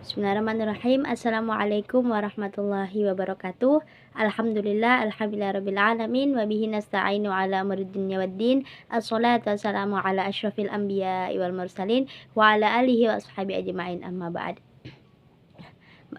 Bismillahirrahmanirrahim. Assalamualaikum warahmatullahi wabarakatuh. Alhamdulillah rabbil alamin wa bihi nasta'inu ala amri dunya waddin. Assalatu wassalamu ala asyrafil anbiya'i wal mursalin wa ala alihi wa ashabi ajma'in, amma ba'd.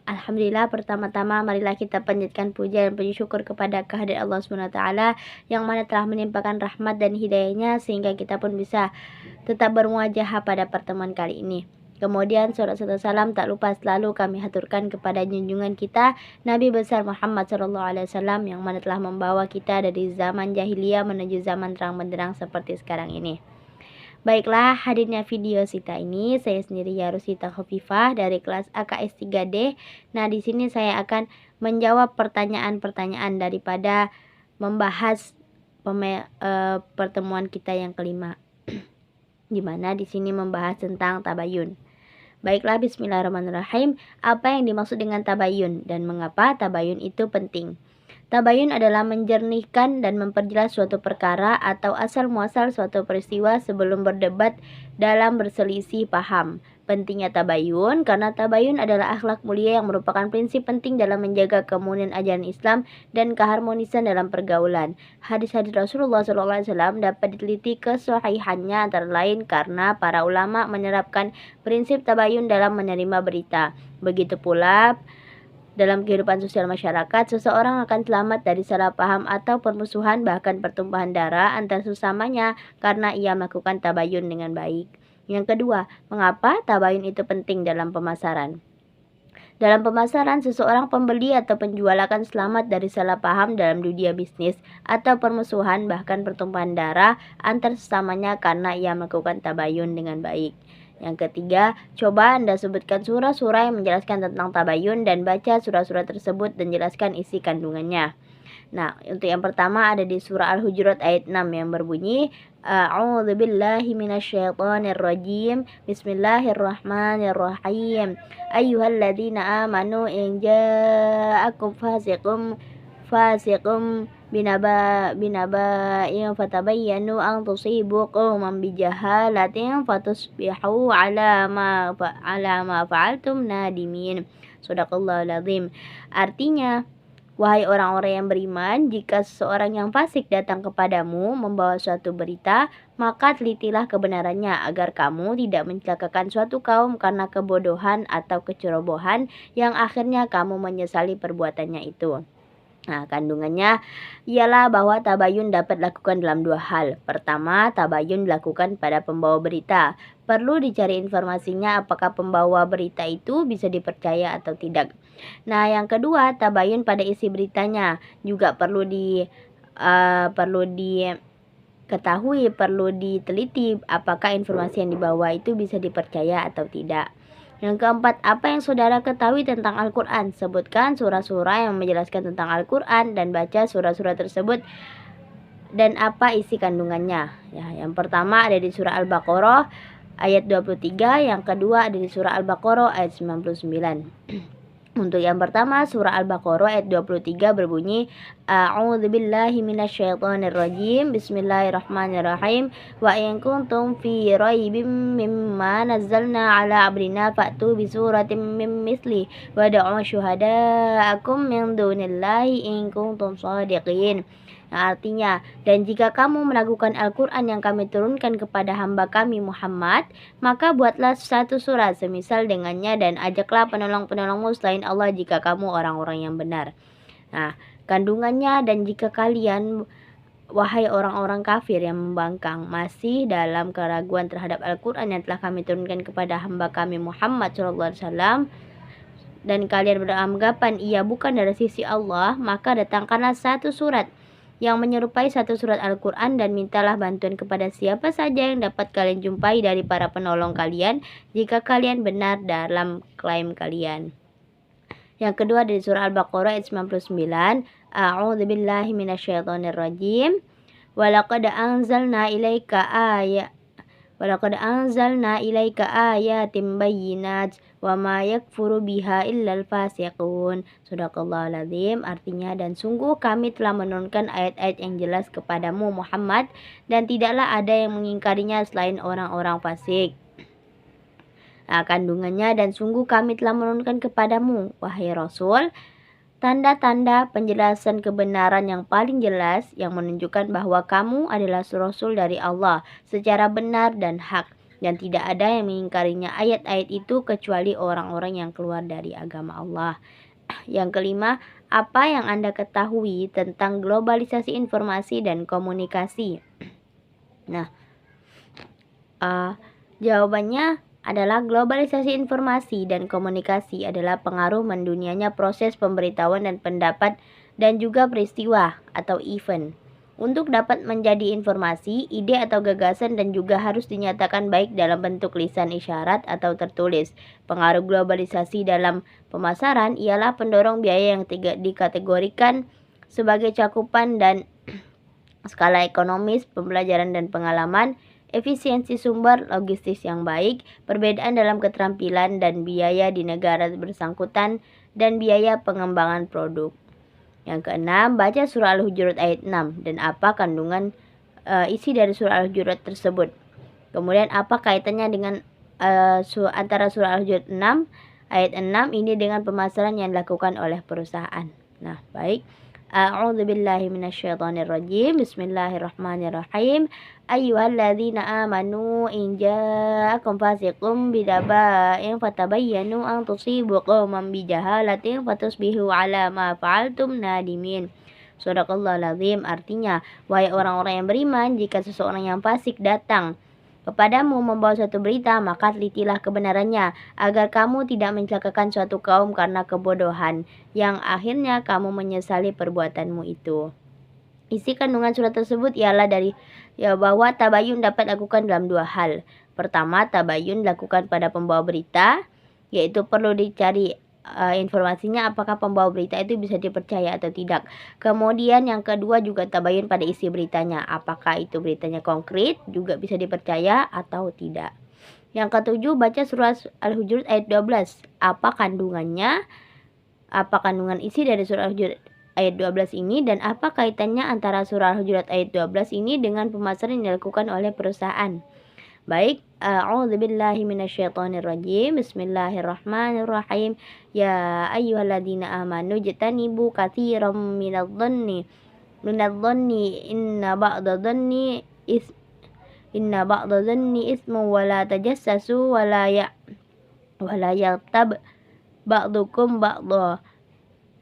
Alhamdulillah, pertama-tama marilah kita panjatkan puja dan puji syukur kepada kehadirat Allah Subhanahu wa taala yang mana telah menimpakan rahmat dan hidayahnya sehingga kita pun bisa tetap bermuajahah pada pertemuan kali ini. Kemudian salawat serta salam tak lupa selalu kami haturkan kepada junjungan kita Nabi besar Muhammad SAW yang mana telah membawa kita dari zaman jahiliyah menuju zaman terang benderang seperti sekarang ini. Baiklah, hadirnya video Sita ini saya sendiri Yarusita Khofifah dari kelas AKS 3D. Nah, di sini saya akan menjawab pertanyaan-pertanyaan daripada membahas pertemuan kita yang kelima. Di mana di sini membahas tentang tabayun. Baiklah, bismillahirrahmanirrahim. Apa yang dimaksud dengan tabayun dan mengapa tabayun itu penting? Tabayun adalah menjernihkan dan memperjelas suatu perkara atau asal muasal suatu peristiwa sebelum berdebat dalam berselisih paham. Pentingnya tabayun karena tabayun adalah akhlak mulia yang merupakan prinsip penting dalam menjaga kemuliaan ajaran Islam dan keharmonisan dalam pergaulan. Hadis-hadis Rasulullah SAW dapat diteliti kesahihannya antara lain karena para ulama menerapkan prinsip tabayun dalam menerima berita. Begitu pula dalam kehidupan sosial masyarakat, seseorang akan selamat dari salah paham atau permusuhan bahkan pertumpahan darah antar sesamanya karena ia melakukan tabayun dengan baik. Yang kedua, mengapa tabayun itu penting dalam pemasaran? Dalam pemasaran, seseorang pembeli atau penjual akan selamat dari salah paham dalam dunia bisnis atau permusuhan bahkan pertumpahan darah antar sesamanya karena ia melakukan tabayun dengan baik. Yang ketiga, coba Anda sebutkan surah-surah yang menjelaskan tentang tabayun dan baca surah-surah tersebut dan jelaskan isi kandungannya. Nah, untuk yang pertama ada di surah Al-Hujurat ayat 6 yang berbunyi A'udzubillahi minasyaitonirrajim. Bismillahirrahmanirrahim. Ayyuhalladzina amanu in ja'akum fasiqum binaba'in fatabayyanu an tusibu qauman bijahalatin fatusbihu ala ma fa'altum nadimin. Shadaqallahul azim. Artinya, wahai orang-orang yang beriman, jika seseorang yang fasik datang kepadamu membawa suatu berita, maka telitilah kebenarannya agar kamu tidak mencelakakan suatu kaum karena kebodohan atau kecerobohan yang akhirnya kamu menyesali perbuatannya itu. Nah, kandungannya ialah bahwa tabayun dapat dilakukan dalam dua hal. Pertama, tabayun dilakukan pada pembawa berita. Perlu dicari informasinya apakah pembawa berita itu bisa dipercaya atau tidak. Nah, yang kedua, tabayun pada isi beritanya juga perlu diketahui, perlu diteliti apakah informasi yang dibawa itu bisa dipercaya atau tidak. Yang keempat, apa yang saudara ketahui tentang Al-Quran? Sebutkan surah-surah yang menjelaskan tentang Al-Quran dan baca surah-surah tersebut dan apa isi kandungannya. Ya, yang pertama ada di surah Al-Baqarah ayat 23, yang kedua ada di surah Al-Baqarah ayat 99. Untuk yang pertama, surah Al-Baqarah ayat 23 berbunyi A'udzubillahi minasyaitonirrajim. Bismillahirrahmanirrahim. Wa in kuntum fi raibim mimma nazzalna ala abdina fa'tu bi suratin min misli wad'u syuhada'akum min dunillahi in kuntum shadiqin. Nah, artinya, dan jika kamu melakukan Al-Quran yang kami turunkan kepada hamba kami Muhammad, maka buatlah satu surat semisal dengannya dan ajaklah penolong-penolongmu selain Allah jika kamu orang-orang yang benar. Nah, kandungannya, dan jika kalian, wahai orang-orang kafir yang membangkang, masih dalam keraguan terhadap Al-Quran yang telah kami turunkan kepada hamba kami Muhammad SAW, dan kalian beranggapan ia bukan dari sisi Allah, maka datangkanlah satu surat yang menyerupai satu surat Al-Quran dan mintalah bantuan kepada siapa saja yang dapat kalian jumpai dari para penolong kalian jika kalian benar dalam klaim kalian. Yang kedua dari surah Al-Baqarah ayat 99. A'udzubillahi minasyaitonirrajim. Walaqad anzalna ilaika ayatin bayyinat wa ma yakfuru biha illal fasiqun. Shadaqallahul azim. Artinya, dan sungguh kami telah menurunkan ayat-ayat yang jelas kepadamu Muhammad dan tidaklah ada yang mengingkarinya selain orang-orang fasik. Nah, kandungannya, dan sungguh kami telah menurunkan kepadamu, wahai Rasul, tanda-tanda penjelasan kebenaran yang paling jelas yang menunjukkan bahwa kamu adalah Rasul dari Allah secara benar dan hak, dan tidak ada yang mengingkarinya ayat-ayat itu kecuali orang-orang yang keluar dari agama Allah. Yang kelima, apa yang Anda ketahui tentang globalisasi informasi dan komunikasi? Nah, jawabannya adalah globalisasi informasi dan komunikasi adalah pengaruh mendunianya proses pemberitahuan dan pendapat dan juga peristiwa atau event. Untuk dapat menjadi informasi, ide atau gagasan dan juga harus dinyatakan baik dalam bentuk lisan isyarat atau tertulis. Pengaruh globalisasi dalam pemasaran ialah pendorong biaya yang dikategorikan sebagai cakupan dan skala ekonomis, pembelajaran dan pengalaman, efisiensi sumber, logistik yang baik, perbedaan dalam keterampilan dan biaya di negara bersangkutan, dan biaya pengembangan produk. Yang keenam, baca surah Al-Hujurat ayat 6 dan apa kandungan isi dari surah Al-Hujurat tersebut. Kemudian apa kaitannya dengan antara surah Al-Hujurat 6 ayat 6 ini dengan pemasaran yang dilakukan oleh perusahaan. Nah, baik. A'udzubillahi minasyaitonirrajim. Bismillahirrahmanirrahim. Ayyuhalladzina amanu in ja'akum fasiqun binaba'in fatabayyanu an tusibu qauman bijahalatin fatusbihu 'ala ma fa'altum nadimin. Shadaqallahul azim. Artinya, wahai orang-orang yang beriman, jika seseorang yang fasik datang kepadamu membawa suatu berita, maka telitilah kebenarannya, agar kamu tidak mencelakakan suatu kaum karena kebodohan, yang akhirnya kamu menyesali perbuatanmu itu. Isi kandungan surat tersebut ialah bahwa tabayun dapat dilakukan dalam dua hal. Pertama, tabayun dilakukan pada pembawa berita, yaitu perlu dicari informasinya apakah pembawa berita itu bisa dipercaya atau tidak. Kemudian yang kedua juga tabayun pada isi beritanya, apakah itu beritanya konkret, juga bisa dipercaya atau tidak. Yang ketujuh, baca surah Al-Hujurat ayat 12. Apa kandungannya? Apa kandungan isi dari surah Al-Hujurat ayat 12 ini, dan apa kaitannya antara surah Al-Hujurat ayat 12 ini dengan pemasaran yang dilakukan oleh perusahaan? Baik, a'udzubillahi minasyaitonirrajim. Bismillahirrahmanirrahim. Ya ayyuhalladzina amanu jtanibu katsiran minadh-dhanni inna ba'da dhanni ismun wa la tajassasu wa la yaghtab ba'dukum ba'dha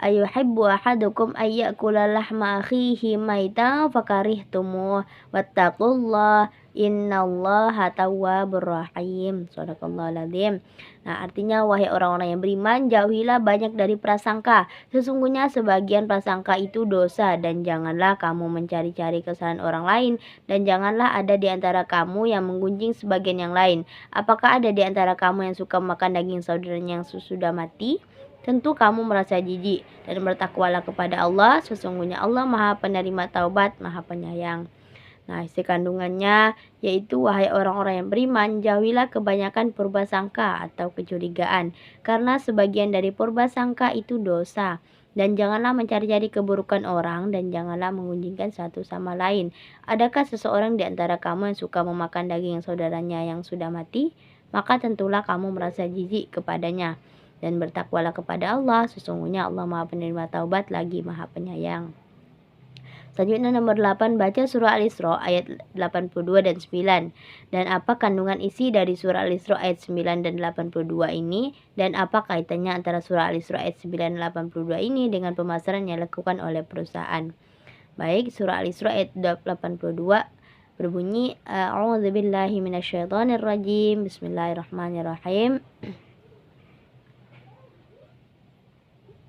ayuhibbu ahadukum ayyakula lahma akhihi maitan fakarihtumuh wattaqullah innallaha tawwabur rahim. Shadaqallahul azim. Nah, artinya wahai orang-orang yang beriman, jauhilah banyak dari prasangka. Sesungguhnya sebagian prasangka itu dosa, dan janganlah kamu mencari-cari kesalahan orang lain, dan janganlah ada di antara kamu yang menggunjing sebagian yang lain. Apakah ada di antara kamu yang suka makan daging saudaranya yang sudah mati? Tentu kamu merasa jijik, dan bertakwalah kepada Allah, sesungguhnya Allah Maha Penerima Taubat, Maha Penyayang. Nah, isi kandungannya yaitu wahai orang-orang yang beriman, jauhilah kebanyakan purbasangka atau kecurigaan, karena sebagian dari purbasangka itu dosa. Dan janganlah mencari-cari keburukan orang, dan janganlah mengunjingkan satu sama lain. Adakah seseorang di antara kamu yang suka memakan daging saudaranya yang sudah mati? Maka tentulah kamu merasa jijik kepadanya. Dan bertakwalah kepada Allah, sesungguhnya Allah Maha Penerima Taubat lagi Maha Penyayang. Selanjutnya nomor 8, baca surah Al-Isra ayat 82 dan 9. Dan apa kandungan isi dari surah Al-Isra ayat 9 dan 82 ini, dan apa kaitannya antara surah Al-Isra ayat 9 dan 82 ini dengan pemasaran yang dilakukan oleh perusahaan. Baik, surah Al-Isra ayat 82 berbunyi, A'udzubillahi minasyaitonirrajim. Bismillahirrahmanirrahim.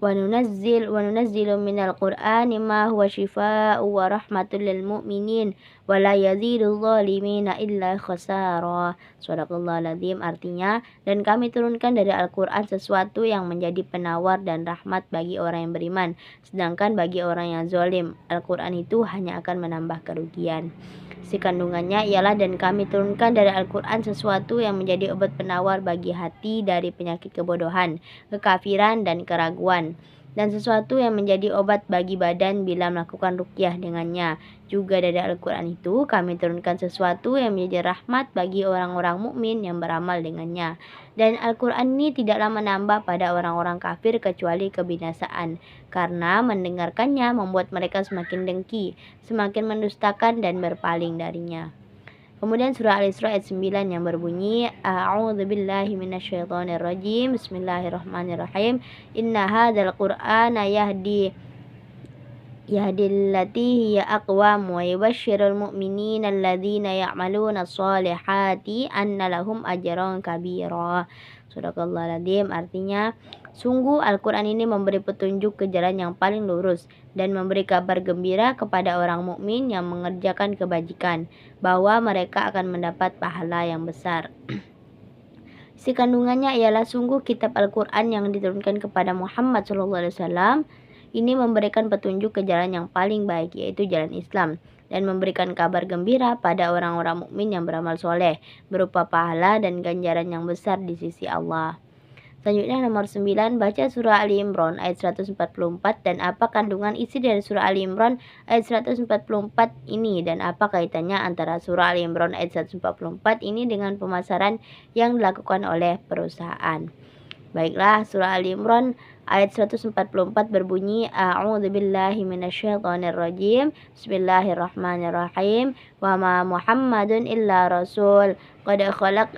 وننزل من القرآن ما هو شفاء ورحمة للمؤمنين ولا يزيد الظالمين إلا خسارا. Shadaqallahul azim. Artinya, dan kami turunkan dari Al-Quran sesuatu yang menjadi penawar dan rahmat bagi orang yang beriman, sedangkan bagi orang yang zalim, Al-Quran itu hanya akan menambah kerugian. Si kandungannya ialah, dan kami turunkan dari Al-Quran sesuatu yang menjadi obat penawar bagi hati dari penyakit kebodohan, kekafiran, dan keraguan. dan sesuatu yang menjadi obat bagi badan bila melakukan ruqyah dengannya. Juga dari Al-Quran itu kami turunkan sesuatu yang menjadi rahmat bagi orang-orang mukmin yang beramal dengannya. Dan Al-Quran ini tidaklah menambah pada orang-orang kafir kecuali kebinasaan, karena mendengarkannya membuat mereka semakin dengki, semakin mendustakan dan berpaling darinya. Kemudian surah Al-Isra ayat 9 yang berbunyi A'udzubillahi minasyaitonirrajim. Bismillahirrahmanirrahim. Inna hadzal qur'ana yahdillati hiya aqwam wa yubashshirul mu'minina alladzina ya'maluna sholihati anna lahum ajran kabira. Sadaqallahul artinya sungguh Al-Quran ini memberi petunjuk ke jalan yang paling lurus dan memberi kabar gembira kepada orang mukmin yang mengerjakan kebajikan bahwa mereka akan mendapat pahala yang besar. Isi kandungannya ialah sungguh kitab Al-Quran yang diturunkan kepada Muhammad SAW ini memberikan petunjuk ke jalan yang paling baik, yaitu jalan Islam, dan memberikan kabar gembira pada orang-orang mukmin yang beramal soleh berupa pahala dan ganjaran yang besar di sisi Allah. Selanjutnya nomor 9, baca surah Ali Imran ayat 144 dan apa kandungan isi dari surah Ali Imran ayat 144 ini dan apa kaitannya antara surah Ali Imran ayat 144 ini dengan pemasaran yang dilakukan oleh perusahaan. Baiklah, surah Ali Imran ayat 144 berbunyi A'udzubillahi minasyaitonirrajim. Bismillahirrahmanirrahim. Wa ma Muhammadun illa rasul qad khalat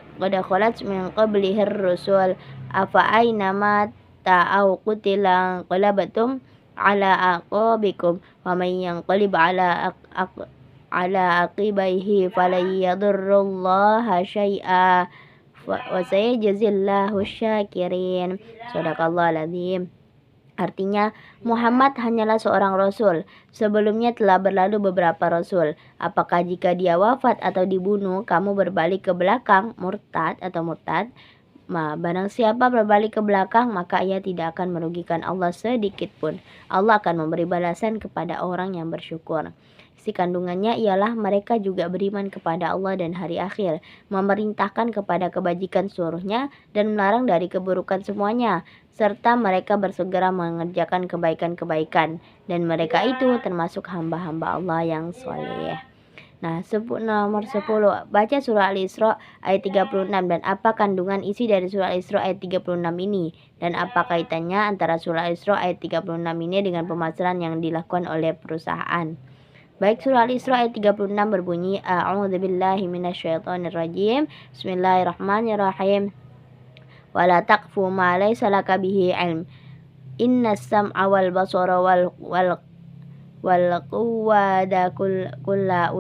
min qablihir rusul afa aynama ta'aw qutilan qalabatum ala aqabikum wa man yanqalib ala aqibaihi falan yadurrullaha syai'a wa sayajzillahu syakirin. Shadaqallahul. Artinya, Muhammad hanyalah seorang rasul. Sebelumnya telah berlalu beberapa rasul. Apakah jika dia wafat atau dibunuh, kamu berbalik ke belakang, murtad? Barang siapa berbalik ke belakang, maka ia tidak akan merugikan Allah sedikit pun. Allah akan memberi balasan kepada orang yang bersyukur. Isi kandungannya ialah mereka juga beriman kepada Allah dan hari akhir, memerintahkan kepada kebajikan seluruhnya dan melarang dari keburukan semuanya, serta mereka bersegera mengerjakan kebaikan-kebaikan, dan mereka itu termasuk hamba-hamba Allah yang soleh. Nah, nomor 10, baca surah Al-Isra ayat 36 dan apa kandungan isi dari surah Al-Isra ayat 36 ini dan apa kaitannya antara surah Al-Isra ayat 36 ini dengan pemasaran yang dilakukan oleh perusahaan. Baik, surah Al-Isra ayat 36 berbunyi A'udzubillahi minasyaitonirrajim. Bismillahirrahmanirrahim. Wala taqfu ma laysa laka bihi ilm. Innas sam'a wal basara wal quwwata kulla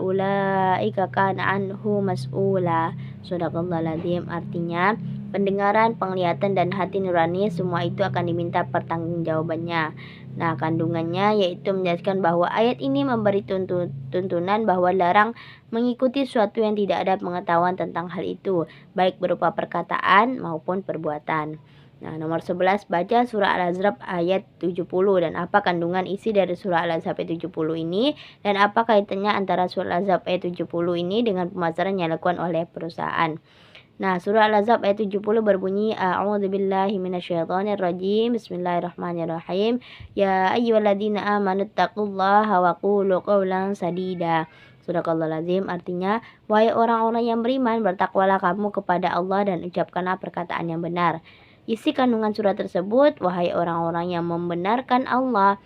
ulaika kana anhu mas'ula. Shadaqallahul. Artinya, pendengaran, penglihatan, dan hati nurani semua itu akan diminta pertanggungjawabannya. Nah, kandungannya yaitu menjelaskan bahwa ayat ini memberi tuntunan bahwa larang mengikuti sesuatu yang tidak ada pengetahuan tentang hal itu, baik berupa perkataan maupun perbuatan. Nah, nomor 11, baca surah Al-Ahzab ayat 70 dan apa kandungan isi dari surah Al-Ahzab ayat 70 ini dan apa kaitannya antara surah Al-Ahzab ayat 70 ini dengan pemasaran yang dilakukan oleh perusahaan. Nah, surah Al-Ahzab ayat 70 berbunyi A'udzubillahi minasyaitonirrajim. Bismillahirrahmanirrahim. Ya ayyuhalladzina amanu taqullaha wa qulu qawlan sadida. Shadaqallahul. Artinya, wahai orang-orang yang beriman, bertakwalah kamu kepada Allah dan ucapkanlah perkataan yang benar. Isi kandungan surat tersebut, wahai orang-orang yang membenarkan Allah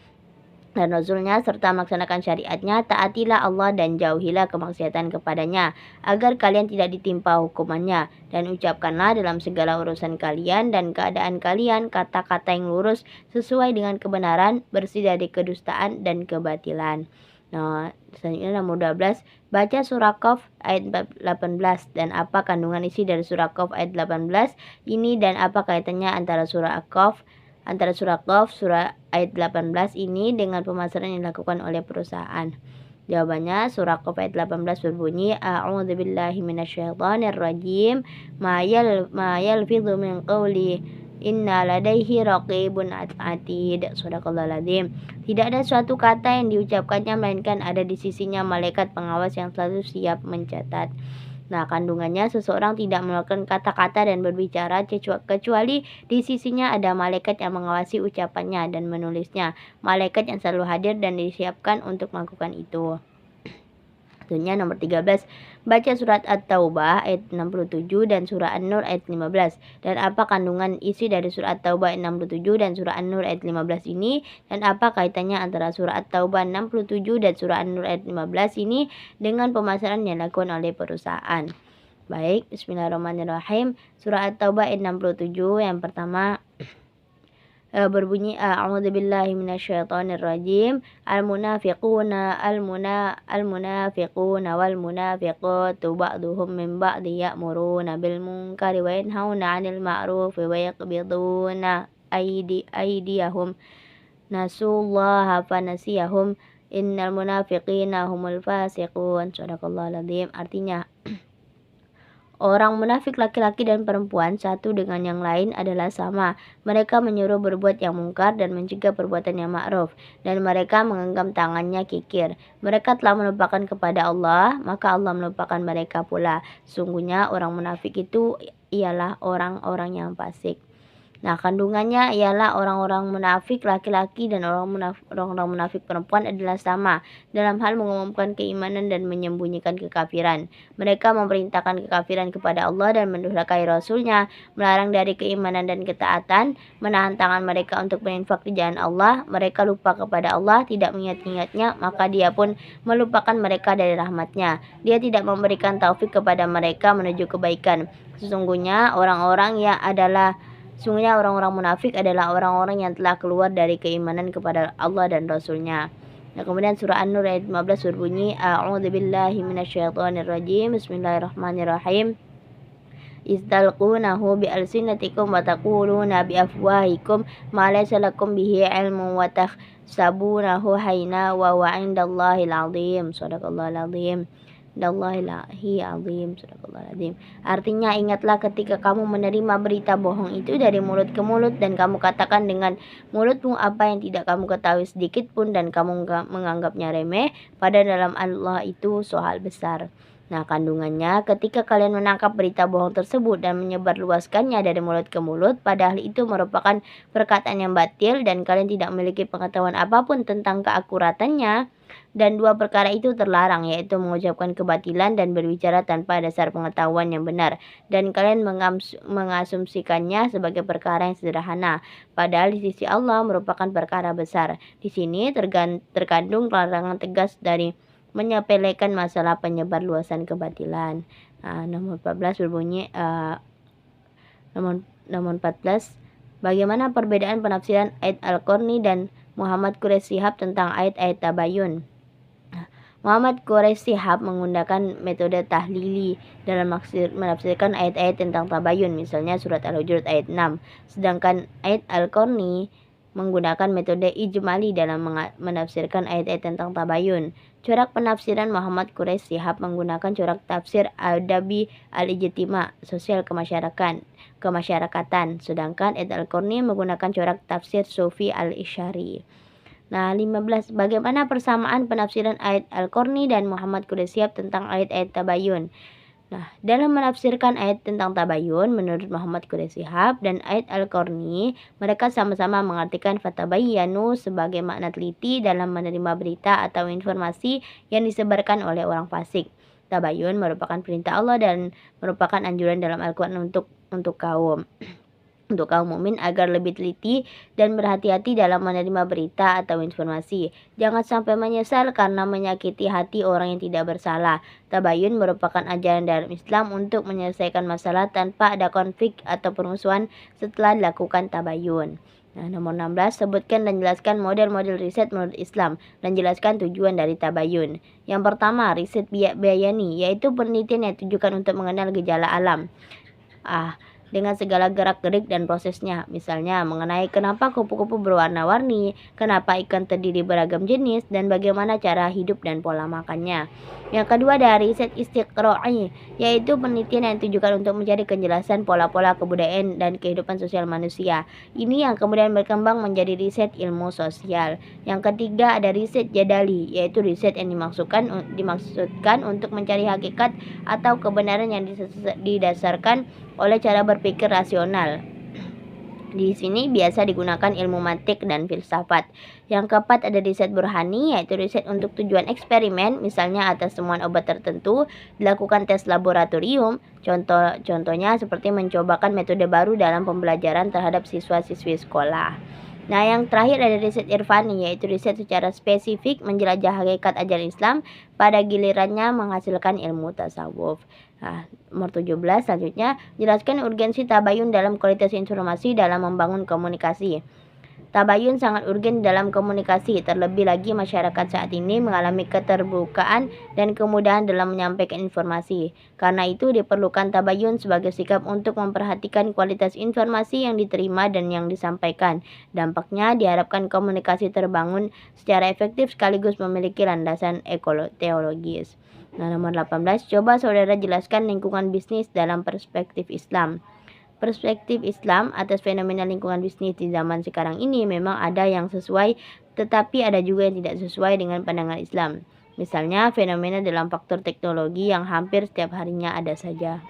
dan Rasulnya serta melaksanakan syariatnya, taatilah Allah dan jauhilah kemaksiatan kepadanya, agar kalian tidak ditimpa hukumannya, dan ucapkanlah dalam segala urusan kalian dan keadaan kalian kata-kata yang lurus sesuai dengan kebenaran, bersih dari kedustaan dan kebatilan. Nah, selanjutnya nomor 12, baca surah Qaf ayat 18 dan apa kandungan isi dari surah Qaf ayat 18 ini dan apa kaitannya antara surah Qaf surah ayat 18 ini dengan pemasaran yang dilakukan oleh perusahaan. Jawabannya, surah Qaf ayat 18 berbunyi A'udzubillahi minasyaitonirrajim. Ma yalfidhu min qawli inna ladaihi raqibun atid. Shadaqallahul. Tidak ada suatu kata yang diucapkannya melainkan ada di sisinya malaikat pengawas yang selalu siap mencatat. Nah, kandungannya seseorang tidak melakukan kata-kata dan berbicara kecuali di sisinya ada malaikat yang mengawasi ucapannya dan menulisnya. Malaikat yang selalu hadir dan disiapkan untuk melakukan itu. Tentunya nomor 13, baca surat At-Taubah ayat 67 dan surah An-Nur ayat 15. Dan apa kandungan isi dari surah At-Taubah ayat 67 dan surah An-Nur ayat 15 ini? Dan apa kaitannya antara surah At-Taubah 67 dan surah An-Nur ayat 15 ini dengan pemasaran yang dilakukan oleh perusahaan? Baik, bismillahirrahmanirrahim. Surah At-Taubah ayat 67 yang pertama berbunyi a'udzubillahi minasyaitonirrajim al-munafiquna wal munafiqatu ba'duhum min ba'di ya'muruna bil munkari wa yanhauna 'anil ma'rufi wa yaqbiduna aydiyahum nasullaha fanasiyahum innal munafiqina humul fasiqun. Shadaqallahul adzim. Artinya, orang munafik laki-laki dan perempuan satu dengan yang lain adalah sama. Mereka menyuruh berbuat yang mungkar dan mencegah perbuatan yang ma'ruf. Dan mereka menggenggam tangannya kikir. Mereka telah melupakan kepada Allah, maka Allah melupakan mereka pula. Sungguhnya orang munafik itu ialah orang-orang yang fasik. Nah, kandungannya ialah orang-orang munafik laki-laki dan orang-orang munafik perempuan adalah sama dalam hal mengumumkan keimanan dan menyembunyikan kekafiran. Mereka memerintahkan kekafiran kepada Allah dan mendurhakai Rasul-Nya, melarang dari keimanan dan ketaatan, menahan tangan mereka untuk berinfak di jalan Allah. Mereka lupa kepada Allah, tidak mengingat-ingatnya, maka Dia pun melupakan mereka dari rahmat-Nya. Dia tidak memberikan taufik kepada mereka menuju kebaikan. Sesungguhnya orang-orang munafik adalah orang-orang yang telah keluar dari keimanan kepada Allah dan Rasul-Nya. Nah, kemudian surah An-Nur ayat 15 berbunyi a'udzubillahi minasyaitonirrajim. Bismillahirrahmanirrahim. Istalqunahu bi'alsinatikum wa taquluna biafwahikum ma laysa lakum bihi ilmun wa tahsabunahu hayna wa huwa 'indallahil 'azim. Shadaqallahul 'azim. Artinya, ingatlah ketika kamu menerima berita bohong itu dari mulut ke mulut dan kamu katakan dengan mulutmu apa yang tidak kamu ketahui sedikit pun dan kamu menganggapnya remeh, pada dalam Allah itu soal besar. Nah, kandungannya ketika kalian menangkap berita bohong tersebut dan menyebarluaskannya dari mulut ke mulut, padahal itu merupakan perkataan yang batil dan kalian tidak memiliki pengetahuan apapun tentang keakuratannya. Dan dua perkara itu terlarang, yaitu mengucapkan kebatilan dan berbicara tanpa dasar pengetahuan yang benar. Dan kalian mengasumsikannya sebagai perkara yang sederhana, padahal di sisi Allah merupakan perkara besar. Di sini terkandung larangan tegas dari menyepelekan masalah penyebarluasan kebatilan. Nomor 14 berbunyi nomor 14. Bagaimana perbedaan penafsiran ayat Al-Qarni dan Muhammad Quraisy Shihab tentang ayat-ayat Tabayun? Muhammad Quraisy Shihab menggunakan metode tahlili dalam menafsirkan ayat-ayat tentang tabayun, misalnya surat Al-Hujurat ayat 6. Sedangkan ayat Al-Qarni menggunakan metode ijmali dalam menafsirkan ayat-ayat tentang tabayun. Corak penafsiran Muhammad Quraisy Shihab menggunakan corak tafsir adabi al-ijtima, sosial kemasyarakatan, sedangkan ayat Al-Qarni menggunakan corak tafsir sufi al-isyari. Nah, 15. Bagaimana persamaan penafsiran ayat Al-Qarni dan Muhammad Quraisy Shihab tentang ayat-ayat tabayun? Nah, dalam menafsirkan ayat tentang tabayun, menurut Muhammad Quraisy Shihab dan ayat Al-Qarni, mereka sama-sama mengartikan fatabayyanu sebagai makna teliti dalam menerima berita atau informasi yang disebarkan oleh orang fasik. Tabayun merupakan perintah Allah dan merupakan anjuran dalam Al-Quran untuk kaum mukmin agar lebih teliti dan berhati-hati dalam menerima berita atau informasi. Jangan sampai menyesal karena menyakiti hati orang yang tidak bersalah. Tabayun merupakan ajaran dalam Islam untuk menyelesaikan masalah tanpa ada konflik atau permusuhan setelah dilakukan tabayun. Nah, nomor 16, sebutkan dan jelaskan model-model riset menurut Islam dan jelaskan tujuan dari tabayun. Yang pertama, riset bayani, yaitu penelitian yang ditujukan untuk mengenal gejala alam. dengan segala gerak-gerik dan prosesnya. Misalnya mengenai kenapa kupu-kupu berwarna-warni, kenapa ikan terdiri beragam jenis, dan bagaimana cara hidup dan pola makannya. Yang kedua ada riset istiqra'i, yaitu penelitian yang ditujukan untuk mencari kejelasan pola-pola kebudayaan dan kehidupan sosial manusia. Ini yang kemudian berkembang menjadi riset ilmu sosial. Yang ketiga ada riset jadali, yaitu riset yang dimaksudkan untuk mencari hakikat atau kebenaran yang didasarkan oleh cara berpikir rasional. Di sini biasa digunakan ilmu mantik dan filsafat. Yang keempat ada riset burhani, yaitu riset untuk tujuan eksperimen, misalnya atas temuan obat tertentu, dilakukan tes laboratorium, contohnya seperti mencobakan metode baru dalam pembelajaran terhadap siswa-siswi sekolah. Nah, yang terakhir ada riset irfani, yaitu riset secara spesifik menjelajah hakikat ajaran Islam, pada gilirannya menghasilkan ilmu tasawuf. Nah, nomor 17 selanjutnya, jelaskan urgensi tabayun dalam kualitas informasi dalam membangun komunikasi. Tabayun sangat urgen dalam komunikasi, terlebih lagi masyarakat saat ini mengalami keterbukaan dan kemudahan dalam menyampaikan informasi. Karena itu diperlukan tabayun sebagai sikap untuk memperhatikan kualitas informasi yang diterima dan yang disampaikan. Dampaknya diharapkan komunikasi terbangun secara efektif sekaligus memiliki landasan teologis. Nah, nomor 18, coba saudara jelaskan lingkungan bisnis dalam perspektif Islam. Perspektif Islam atas fenomena lingkungan bisnis di zaman sekarang ini memang ada yang sesuai, tetapi ada juga yang tidak sesuai dengan pandangan Islam. Misalnya fenomena dalam faktor teknologi yang hampir setiap harinya ada saja.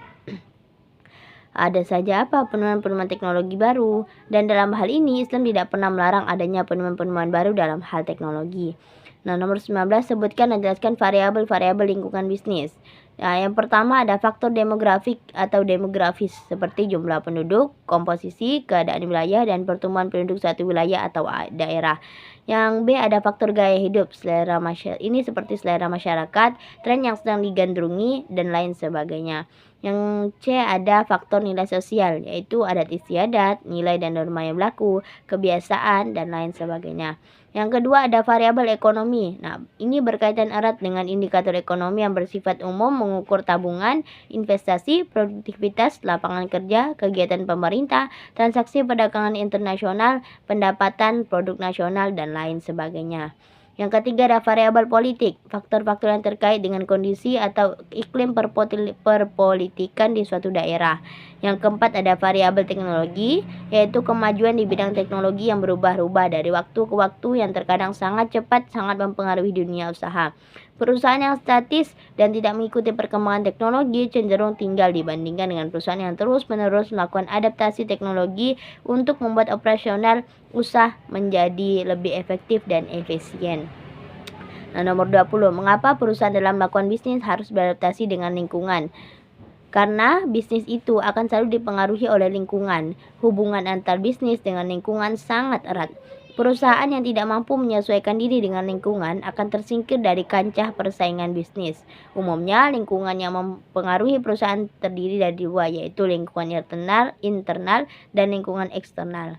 Ada saja apa penemuan-penemuan teknologi baru, dan dalam hal ini Islam tidak pernah melarang adanya penemuan-penemuan baru dalam hal teknologi. Nah, nomor 19, sebutkan dan jelaskan variabel-variabel lingkungan bisnis. Nah, yang pertama ada faktor demografik atau demografis seperti jumlah penduduk, komposisi, keadaan wilayah, dan pertumbuhan penduduk suatu wilayah atau daerah. Yang B ada faktor gaya hidup, selera masyarakat. Ini seperti selera masyarakat, tren yang sedang digandrungi, dan lain sebagainya. Yang C ada faktor nilai sosial, yaitu adat istiadat, nilai dan norma yang berlaku, kebiasaan, dan lain sebagainya. Yang kedua ada variabel ekonomi. Nah, ini berkaitan erat dengan indikator ekonomi yang bersifat umum, mengukur tabungan, investasi, produktivitas, lapangan kerja, kegiatan pemerintah, transaksi perdagangan internasional, pendapatan, produk nasional, dan lain sebagainya. Yang ketiga ada variabel politik, faktor-faktor yang terkait dengan kondisi atau iklim perpolitikan di suatu daerah. Yang keempat ada variabel teknologi, yaitu kemajuan di bidang teknologi yang berubah-ubah dari waktu ke waktu yang terkadang sangat cepat, sangat mempengaruhi dunia usaha. Perusahaan yang statis dan tidak mengikuti perkembangan teknologi cenderung tinggal dibandingkan dengan perusahaan yang terus-menerus melakukan adaptasi teknologi untuk membuat operasional usaha menjadi lebih efektif dan efisien. Nah, nomor 20, mengapa perusahaan dalam melakukan bisnis harus beradaptasi dengan lingkungan? Karena bisnis itu akan selalu dipengaruhi oleh lingkungan. Hubungan antar bisnis dengan lingkungan sangat erat. Perusahaan yang tidak mampu menyesuaikan diri dengan lingkungan akan tersingkir dari kancah persaingan bisnis. Umumnya, lingkungan yang mempengaruhi perusahaan terdiri dari dua, yaitu lingkungan internal dan lingkungan eksternal.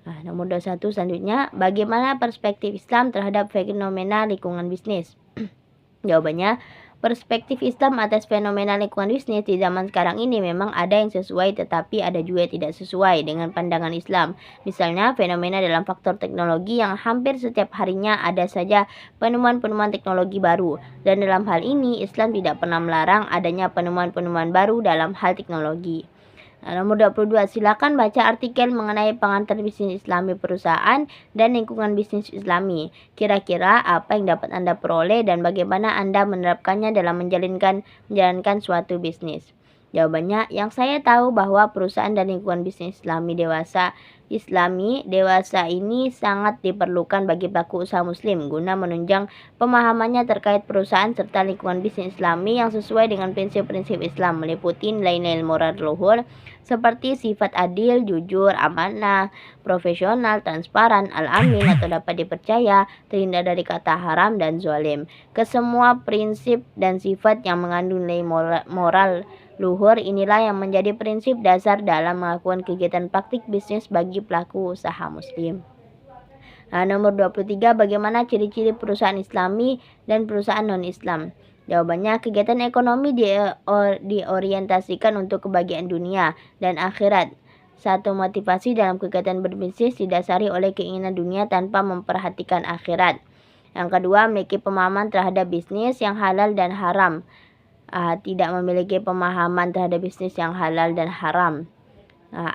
Nah, nomor 21 selanjutnya, bagaimana perspektif Islam terhadap fenomena lingkungan bisnis? Jawabannya, perspektif Islam atas fenomena lingkungan bisnis di zaman sekarang ini memang ada yang sesuai, tetapi ada juga yang tidak sesuai dengan pandangan Islam. Misalnya fenomena dalam faktor teknologi yang hampir setiap harinya ada saja penemuan-penemuan teknologi baru. Dan dalam hal ini Islam tidak pernah melarang adanya penemuan-penemuan baru dalam hal teknologi. Nah, nomor 22, silakan baca artikel mengenai pengantar bisnis Islami perusahaan dan lingkungan bisnis Islami. Kira-kira apa yang dapat Anda peroleh dan bagaimana Anda menerapkannya dalam menjalankan suatu bisnis? Jawabannya, yang saya tahu bahwa perusahaan dan lingkungan bisnis Islami dewasa ini sangat diperlukan bagi pelaku usaha muslim guna menunjang pemahamannya terkait perusahaan serta lingkungan bisnis Islami yang sesuai dengan prinsip-prinsip Islam, meliputi nilai-nilai moral luhur seperti sifat adil, jujur, amanah, profesional, transparan, al-amin atau dapat dipercaya, terhindar dari kata haram dan zalim. Kesemua prinsip dan sifat yang mengandung nilai moral luhur inilah yang menjadi prinsip dasar dalam melakukan kegiatan praktik bisnis bagi pelaku usaha muslim. Nah, nomor 23, bagaimana ciri-ciri perusahaan Islami dan perusahaan non-Islam? Jawabannya, kegiatan ekonomi diorientasikan untuk kebahagiaan dunia dan akhirat. Satu motivasi dalam kegiatan berbisnis didasari oleh keinginan dunia tanpa memperhatikan akhirat. Yang kedua, memiliki pemahaman terhadap bisnis yang halal dan haram. Tidak memiliki pemahaman terhadap bisnis yang halal dan haram.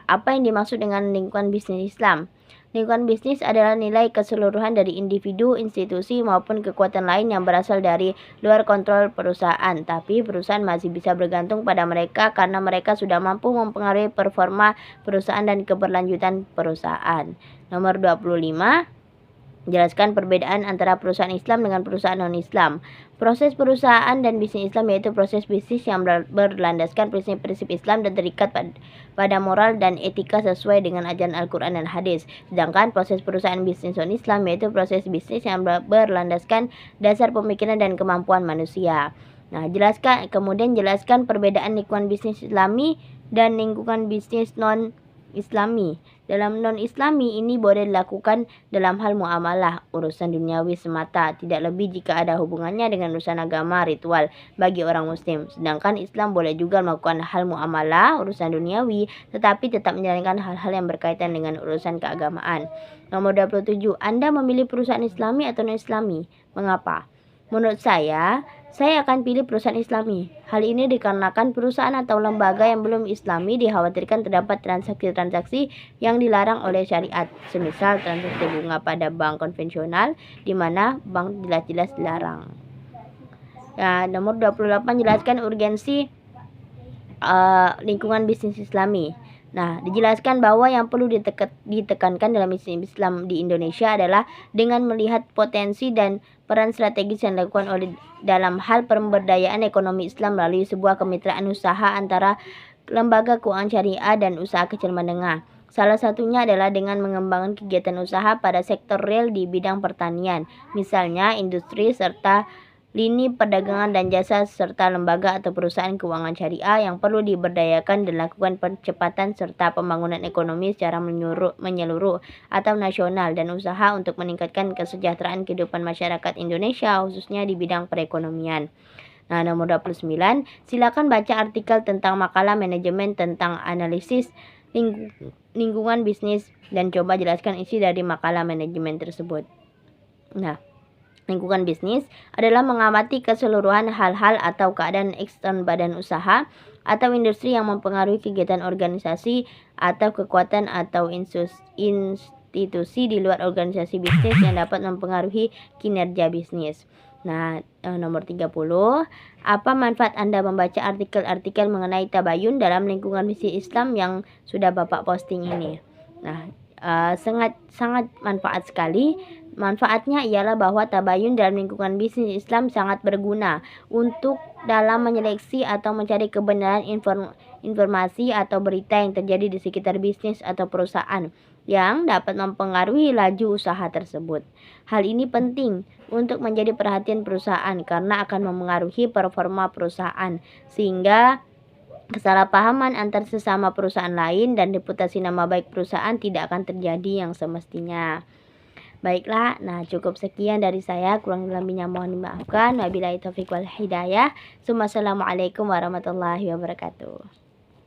Apa yang dimaksud dengan lingkungan bisnis Islam? Lingkungan bisnis adalah nilai keseluruhan dari individu, institusi, maupun kekuatan lain yang berasal dari luar kontrol perusahaan. Tapi perusahaan masih bisa bergantung pada mereka karena mereka sudah mampu mempengaruhi performa perusahaan dan keberlanjutan perusahaan. Nomor 25. Jelaskan perbedaan antara perusahaan Islam dengan perusahaan non-Islam. Proses perusahaan dan bisnis Islam yaitu proses bisnis yang berlandaskan prinsip-prinsip Islam dan terikat pada moral dan etika sesuai dengan ajaran Al-Quran dan hadis. Sedangkan proses perusahaan bisnis non-Islam yaitu proses bisnis yang berlandaskan dasar pemikiran dan kemampuan manusia. Kemudian jelaskan perbedaan lingkungan bisnis Islami dan lingkungan bisnis non-Islami. Dalam non-Islami ini boleh dilakukan dalam hal muamalah, urusan duniawi semata, tidak lebih jika ada hubungannya dengan urusan agama, ritual bagi orang muslim. Sedangkan Islam boleh juga melakukan hal muamalah, urusan duniawi, tetapi tetap menjalankan hal-hal yang berkaitan dengan urusan keagamaan. Nomor 27. Anda memilih perusahaan Islami atau non-Islami? Mengapa? Menurut saya akan pilih perusahaan Islami. Hal ini dikarenakan perusahaan atau lembaga yang belum Islami dikhawatirkan terdapat transaksi-transaksi yang dilarang oleh syariat, semisal transaksi bunga pada bank konvensional, di mana bank jelas-jelas dilarang. Nomor 28, jelaskan urgensi lingkungan bisnis Islami. Dijelaskan bahwa yang perlu ditekankan dalam bisnis Islam di Indonesia adalah dengan melihat potensi dan peran strategis yang dilakukan oleh dalam hal pemberdayaan ekonomi Islam melalui sebuah kemitraan usaha antara lembaga keuangan syariah dan usaha kecil menengah. Salah satunya adalah dengan mengembangkan kegiatan usaha pada sektor real di bidang pertanian, misalnya industri serta lini perdagangan dan jasa serta lembaga atau perusahaan keuangan syariah yang perlu diberdayakan dan lakukan percepatan serta pembangunan ekonomi secara menyeluruh atau nasional dan usaha untuk meningkatkan kesejahteraan kehidupan masyarakat Indonesia khususnya di bidang perekonomian. Nomor 29, silakan baca artikel tentang makalah manajemen tentang analisis lingkungan bisnis dan coba jelaskan isi dari makalah manajemen tersebut. Lingkungan bisnis adalah mengamati keseluruhan hal-hal atau keadaan ekstern badan usaha atau industri yang mempengaruhi kegiatan organisasi atau kekuatan atau institusi di luar organisasi bisnis yang dapat mempengaruhi kinerja bisnis. Nomor 30, apa manfaat Anda membaca artikel-artikel mengenai tabayun dalam lingkungan bisnis Islam yang sudah Bapak posting ini? Sangat manfaat sekali. Manfaatnya ialah bahwa tabayun dalam lingkungan bisnis Islam sangat berguna untuk dalam menyeleksi atau mencari kebenaran informasi atau berita yang terjadi di sekitar bisnis atau perusahaan yang dapat mempengaruhi laju usaha tersebut. Hal ini penting untuk menjadi perhatian perusahaan karena akan memengaruhi performa perusahaan, sehingga kesalahpahaman antar sesama perusahaan lain dan reputasi nama baik perusahaan tidak akan terjadi yang semestinya. Baiklah, cukup sekian dari saya, kurang lebihnya mohon dimaafkan. Wabillahi taufiq wal hidayah. Assalamualaikum warahmatullahi wabarakatuh.